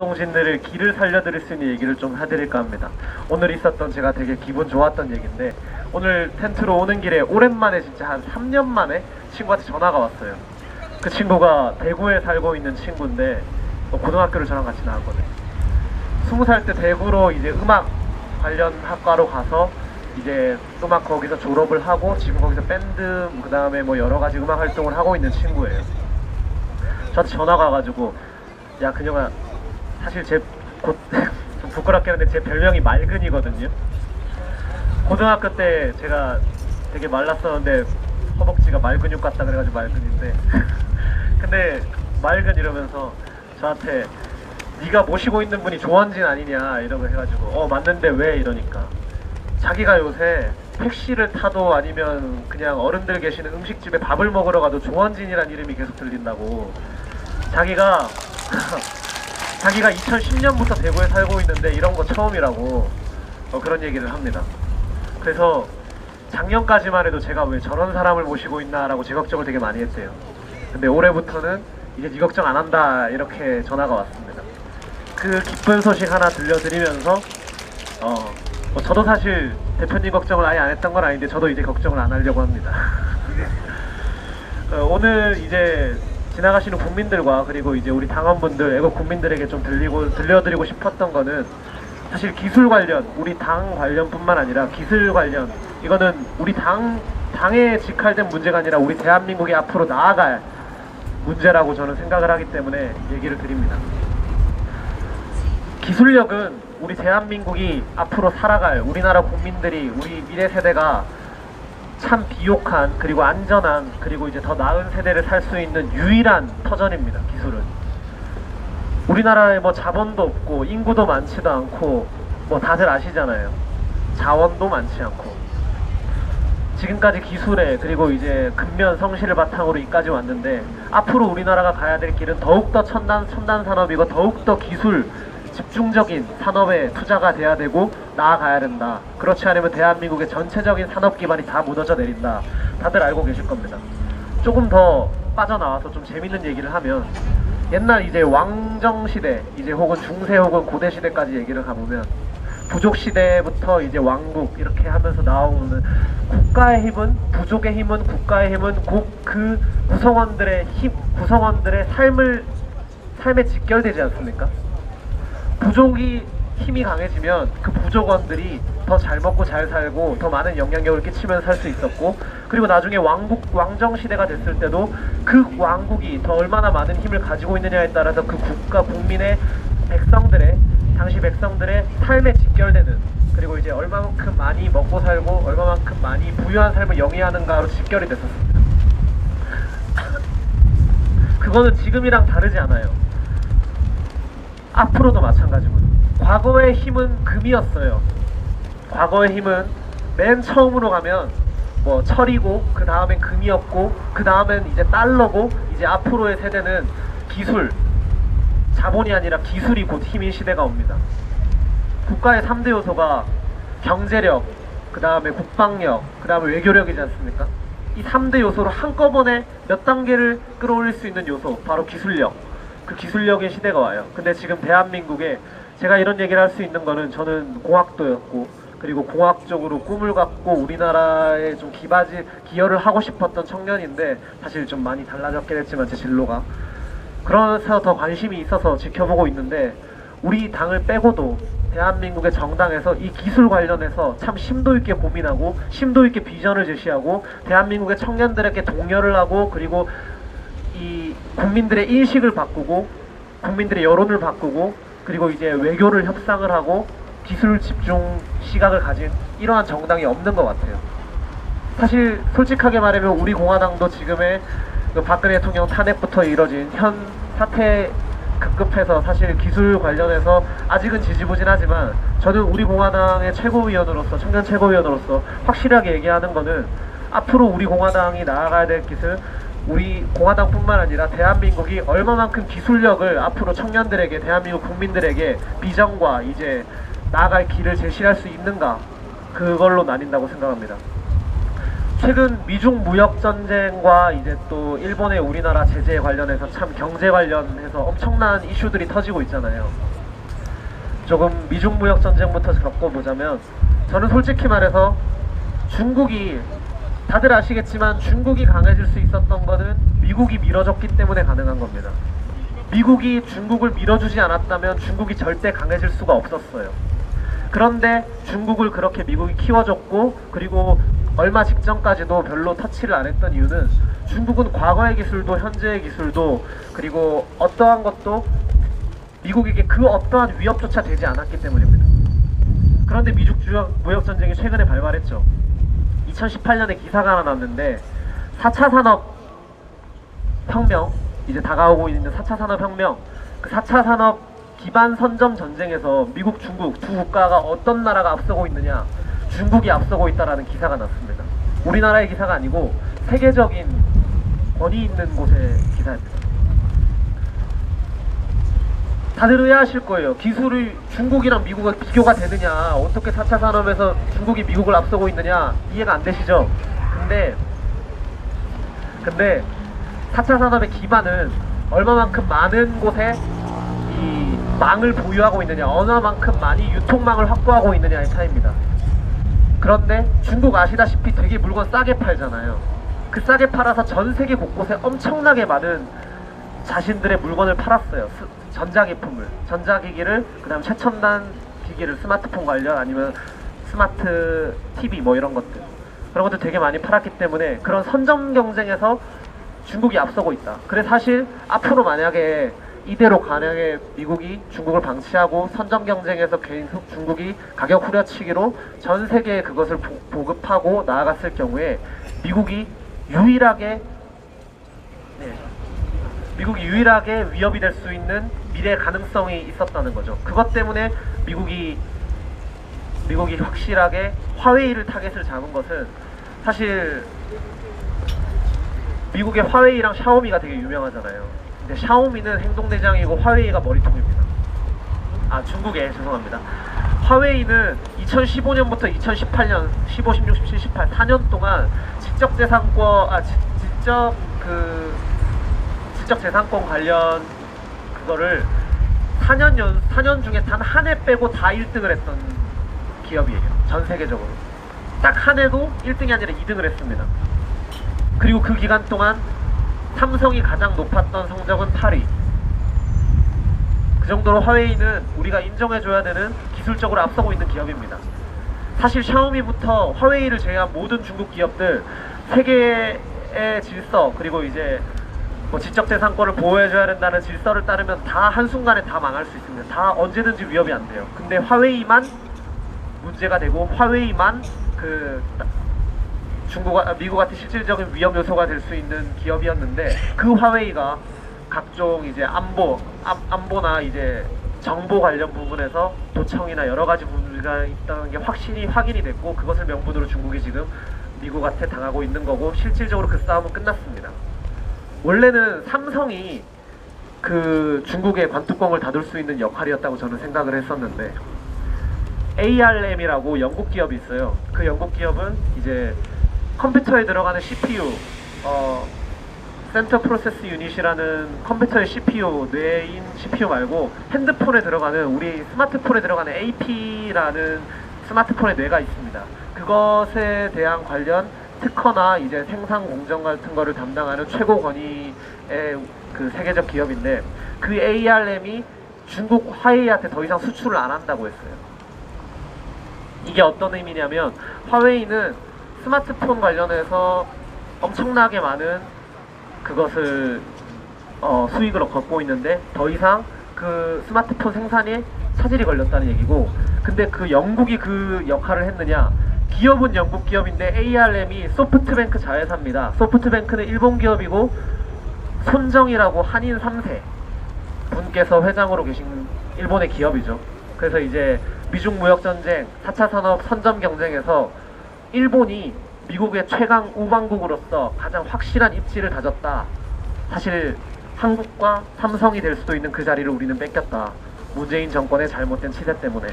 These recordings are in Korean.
동신들을 길을 살려드릴 수 있는 얘기를 좀 해드릴까 합니다. 오늘 있었던 제가 되게 기분 좋았던 얘기인데, 오늘 텐트로 오는 길에 오랜만에 진짜 한 3년 만에 친구한테 전화가 왔어요. 그 친구가 대구에 살고 있는 친구인데 고등학교를 저랑 같이 나왔거든요. 20살 때 대구로 이제 음악 관련 학과로 가서 이제 음악 거기서 졸업을 하고 지금 거기서 밴드 그 다음에 뭐 여러 가지 음악 활동을 하고 있는 친구예요. 저한테 전화가 와가지고, 야 근영아, 사실 좀 부끄럽게 하는데 제 별명이 맑은이거든요. 고등학교 때 제가 되게 말랐었는데 허벅지가 말근육 같다 그래가지고 맑은인데 근데 맑은 이러면서 저한테 네가 모시고 있는 분이 조원진 아니냐 이러고 해가지고 맞는데 왜 이러니까, 자기가 요새 택시를 타도 아니면 그냥 어른들 계시는 음식집에 밥을 먹으러 가도 조원진이란 이름이 계속 들린다고. 자기가 2010년부터 대구에 살고 있는데 이런 거 처음이라고 그런 얘기를 합니다. 그래서 작년까지만 해도 제가 왜 저런 사람을 모시고 있나 라고 제 걱정을 되게 많이 했대요. 근데 올해부터는 이제 네 걱정 안 한다 이렇게 전화가 왔습니다. 그 기쁜 소식 하나 들려드리면서 저도 사실 대표님 걱정을 아예 안 했던 건 아닌데 저도 이제 걱정을 안 하려고 합니다. 오늘 이제 지나가시는 국민들과 그리고 이제 우리 당원분들, 애국 국민들에게 좀 들려드리고 싶었던 거는, 사실 기술 관련, 우리 당 관련뿐만 아니라 기술 관련, 이거는 우리 당에 직할된 문제가 아니라 우리 대한민국이 앞으로 나아갈 문제라고 저는 생각을 하기 때문에 얘기를 드립니다. 기술력은 우리 대한민국이 앞으로 살아갈, 우리나라 국민들이, 우리 미래 세대가 참 비옥한 그리고 안전한 그리고 이제 더 나은 세대를 살 수 있는 유일한 터전입니다. 기술은 우리나라에 뭐 자본도 없고 인구도 많지도 않고 뭐 다들 아시잖아요. 자원도 많지 않고 지금까지 기술에 그리고 이제 근면 성실을 바탕으로 이까지 왔는데, 앞으로 우리나라가 가야 될 길은 더욱더 첨단 산업이고 더욱더 기술 집중적인 산업에 투자가 돼야 되고 나아가야 된다. 그렇지 않으면 대한민국의 전체적인 산업 기반이 다 무너져 내린다. 다들 알고 계실 겁니다. 조금 더 빠져나와서 좀 재밌는 얘기를 하면, 옛날 이제 왕정시대, 이제 혹은 중세 혹은 고대시대까지 얘기를 가보면, 부족시대부터 이제 왕국 이렇게 하면서 나오는 국가의 힘은, 부족의 힘은, 국가의 힘은 그 구성원들의 삶에 직결되지 않습니까? 부족이 힘이 강해지면 그 부족원들이 더 잘 먹고 잘 살고 더 많은 영향력을 끼치면서 살 수 있었고, 그리고 나중에 왕정시대가 됐을 때도 그 왕국이 더 얼마나 많은 힘을 가지고 있느냐에 따라서 그 국가, 국민의 당시 백성들의 삶에 직결되는, 그리고 이제 얼마만큼 많이 먹고 살고 얼마만큼 많이 부유한 삶을 영위하는가로 직결이 됐었습니다. 그거는 지금이랑 다르지 않아요. 앞으로도 마찬가지고요. 과거의 힘은 금이었어요. 과거의 힘은 맨 처음으로 가면 뭐 철이고, 그 다음엔 금이었고, 그 다음엔 이제 달러고, 이제 앞으로의 세대는 기술, 자본이 아니라 기술이 곧 힘인 시대가 옵니다. 국가의 3대 요소가 경제력, 그 다음에 국방력, 그 다음에 외교력이지 않습니까? 이 3대 요소로 한꺼번에 몇 단계를 끌어올릴 수 있는 요소, 바로 기술력. 그 기술력의 시대가 와요. 근데 지금 대한민국에 제가 이런 얘기를 할 수 있는 거는, 저는 공학도였고 그리고 공학적으로 꿈을 갖고 우리나라에 좀 기여를 하고 싶었던 청년인데, 사실 좀 많이 달라졌긴 했지만 제 진로가 그래서 더 관심이 있어서 지켜보고 있는데, 우리 당을 빼고도 대한민국의 정당에서 이 기술 관련해서 참 심도 있게 고민하고 심도 있게 비전을 제시하고 대한민국의 청년들에게 독려를 하고, 그리고 이 국민들의 인식을 바꾸고 국민들의 여론을 바꾸고, 그리고 이제 외교를 협상을 하고 기술 집중 시각을 가진 이러한 정당이 없는 것 같아요. 사실 솔직하게 말하면 우리 공화당도 지금의 그 박근혜 대통령 탄핵부터 이뤄진 현 사태 급급해서 사실 기술 관련해서 아직은 지지부진하지만, 저는 우리 공화당의 최고위원으로서, 청년 최고위원으로서 확실하게 얘기하는 거는, 앞으로 우리 공화당이 나아가야 될 길은 우리 공화당뿐만 아니라 대한민국이 얼마만큼 기술력을 앞으로 청년들에게, 대한민국 국민들에게 비전과 이제 나아갈 길을 제시할 수 있는가, 그걸로 나뉜다고 생각합니다. 최근 미중 무역 전쟁과 이제 또 일본의 우리나라 제재 관련해서 참 경제 관련해서 엄청난 이슈들이 터지고 있잖아요. 조금 미중 무역 전쟁부터 겪어보자면, 저는 솔직히 말해서 중국이, 다들 아시겠지만 중국이 강해질 수 있었던 거는 미국이 밀어줬기 때문에 가능한 겁니다. 미국이 중국을 밀어주지 않았다면 중국이 절대 강해질 수가 없었어요. 그런데 중국을 그렇게 미국이 키워줬고, 그리고 얼마 직전까지도 별로 터치를 안 했던 이유는 중국은 과거의 기술도 현재의 기술도 그리고 어떠한 것도 미국에게 그 어떠한 위협조차 되지 않았기 때문입니다. 그런데 미중 무역전쟁이 최근에 발발했죠. 2018년에 기사가 하나 났는데 4차 산업혁명, 이제 다가오고 있는 4차 산업혁명, 그 4차 산업 기반 선점 전쟁에서 미국, 중국 두 국가가 어떤 나라가 앞서고 있느냐, 중국이 앞서고 있다라는 기사가 났습니다. 우리나라의 기사가 아니고 세계적인 권위 있는 곳의 기사입니다. 다들 의아하실 거예요. 기술이 중국이랑 미국과 비교가 되느냐, 어떻게 4차 산업에서 중국이 미국을 앞서고 있느냐, 이해가 안 되시죠? 근데 4차 산업의 기반은 얼마만큼 많은 곳에 이 망을 보유하고 있느냐, 얼마만큼 많이 유통망을 확보하고 있느냐의 차이입니다. 그런데 중국 아시다시피 되게 물건 싸게 팔잖아요. 그 싸게 팔아서 전 세계 곳곳에 엄청나게 많은 자신들의 물건을 팔았어요. 전자기품을, 전자기기를, 그 다음 최첨단 기기를, 스마트폰 관련 아니면 스마트 TV 뭐 이런 것들, 그런 것들 되게 많이 팔았기 때문에 그런 선점 경쟁에서 중국이 앞서고 있다. 그래 사실 앞으로 만약에 이대로 가능해 미국이 중국을 방치하고 선점 경쟁에서 계속 중국이 가격 후려치기로 전 세계에 그것을 보급하고 나아갔을 경우에 미국이 유일하게 위협이 될 수 있는 미래 가능성이 있었다는 거죠. 그것 때문에 미국이 확실하게 화웨이를 타겟을 잡은 것은, 사실 미국의 화웨이랑 샤오미가 되게 유명하잖아요. 근데 샤오미는 행동대장이고 화웨이가 머리통입니다. 아, 중국에 죄송합니다. 화웨이는 2015년부터 2018년 15, 16, 17, 18 4년 동안 지적재산권 관련 그거를 4년 중에 단 한 해 빼고 다 1등을 했던 기업이에요. 전 세계적으로. 딱 한 해도 1등이 아니라 2등을 했습니다. 그리고 그 기간 동안 삼성이 가장 높았던 성적은 8위. 그 정도로 화웨이는 우리가 인정해줘야 되는 기술적으로 앞서고 있는 기업입니다. 사실 샤오미부터 화웨이를 제외한 모든 중국 기업들 세계의 질서, 그리고 이제 뭐 지적재산권을 보호해줘야 된다는 질서를 따르면 다 한순간에 다 망할 수 있습니다. 다 언제든지 위협이 안 돼요. 근데 화웨이만 문제가 되고, 화웨이만 미국한테 실질적인 위험 요소가 될 수 있는 기업이었는데, 그 화웨이가 각종 이제 안보나 이제 정보 관련 부분에서 도청이나 여러 가지 문제가 있다는 게 확실히 확인이 됐고, 그것을 명분으로 중국이 지금 미국한테 당하고 있는 거고, 실질적으로 그 싸움은 끝났습니다. 원래는 삼성이 그 중국의 관뚜껑을 닫을 수 있는 역할이었다고 저는 생각을 했었는데, ARM이라고 영국 기업이 있어요. 그 영국 기업은 이제 컴퓨터에 들어가는 CPU, 센터 프로세스 유닛이라는 컴퓨터의 CPU, 뇌인 CPU 말고 핸드폰에 들어가는, 우리 스마트폰에 들어가는 AP라는 스마트폰의 뇌가 있습니다. 그것에 대한 관련 특허나 이제 생산 공정 같은 거를 담당하는 최고 권위의 그 세계적 기업인데, 그 ARM이 중국 화웨이한테 더 이상 수출을 안 한다고 했어요. 이게 어떤 의미냐면, 화웨이는 스마트폰 관련해서 엄청나게 많은 그것을 수익을 걷고 있는데, 더 이상 그 스마트폰 생산에 차질이 걸렸다는 얘기고, 근데 그 영국이 그 역할을 했느냐? 기업은 영국 기업인데 ARM이 소프트뱅크 자회사입니다. 소프트뱅크는 일본 기업이고, 손정이라고 한인 3세 분께서 회장으로 계신 일본의 기업이죠. 그래서 이제 미중 무역전쟁, 4차 산업 선점 경쟁에서 일본이 미국의 최강 우방국으로서 가장 확실한 입지를 다졌다. 사실 한국과 삼성이 될 수도 있는 그 자리를 우리는 뺏겼다. 문재인 정권의 잘못된 치대 때문에.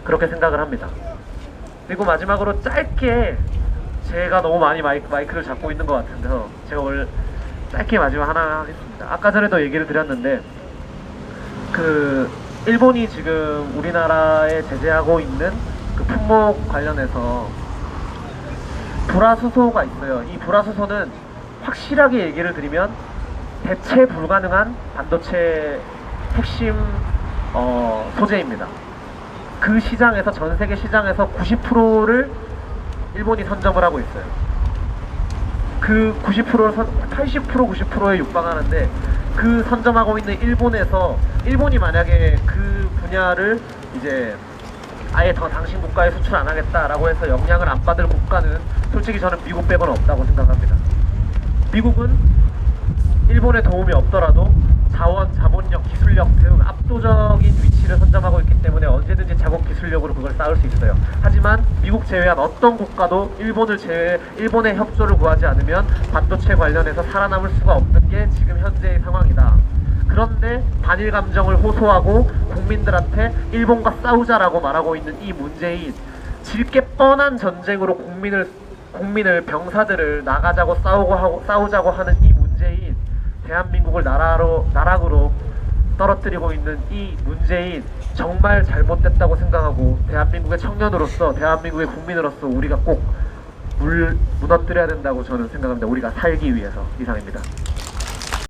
그렇게 생각을 합니다. 그리고 마지막으로 짧게, 제가 너무 많이 마이크를 잡고 있는 것 같은데요, 제가 오늘 짧게 마지막 하나 하겠습니다. 아까 전에도 얘기를 드렸는데, 그 일본이 지금 우리나라에 제재하고 있는 그 품목 관련해서 불화수소가 있어요. 이 불화수소는 확실하게 얘기를 드리면 대체 불가능한 반도체 핵심 소재입니다. 그 시장에서, 전 세계 시장에서 90%를 일본이 선점을 하고 있어요. 그 90%를 80% 90%에 육박하는데, 그 선점하고 있는 일본에서 일본이 만약에 그 분야를 이제 아예 더 당신 국가에 수출 안 하겠다라고 해서 영향을 안 받을 국가는 솔직히 저는 미국 빼고는 없다고 생각합니다. 미국은 일본의 도움이 없더라도 자원, 자본력, 기술력 등 압도적인 위치를 선점하고 있기 때문에 언제든지 자국 기술력으로 그걸 쌓을 수 있어요. 하지만 미국 제외한 어떤 국가도 일본의 협조를 구하지 않으면 반도체 관련해서 살아남을 수가 없는 게 지금 현재의 상황이다. 그런데 단일 감정을 호소하고 국민들한테 일본과 싸우자라고 말하고 있는 이 문재인, 질 게 뻔한 전쟁으로 국민을 병사들을 나가자고 싸우자고 하는 이 문재인, 대한민국을 나락으로 떨어뜨리고 있는 이 문재인, 정말 잘못됐다고 생각하고 대한민국의 청년으로서, 대한민국의 국민으로서 우리가 꼭 무너뜨려야 된다고 저는 생각합니다. 우리가 살기 위해서. 이상입니다.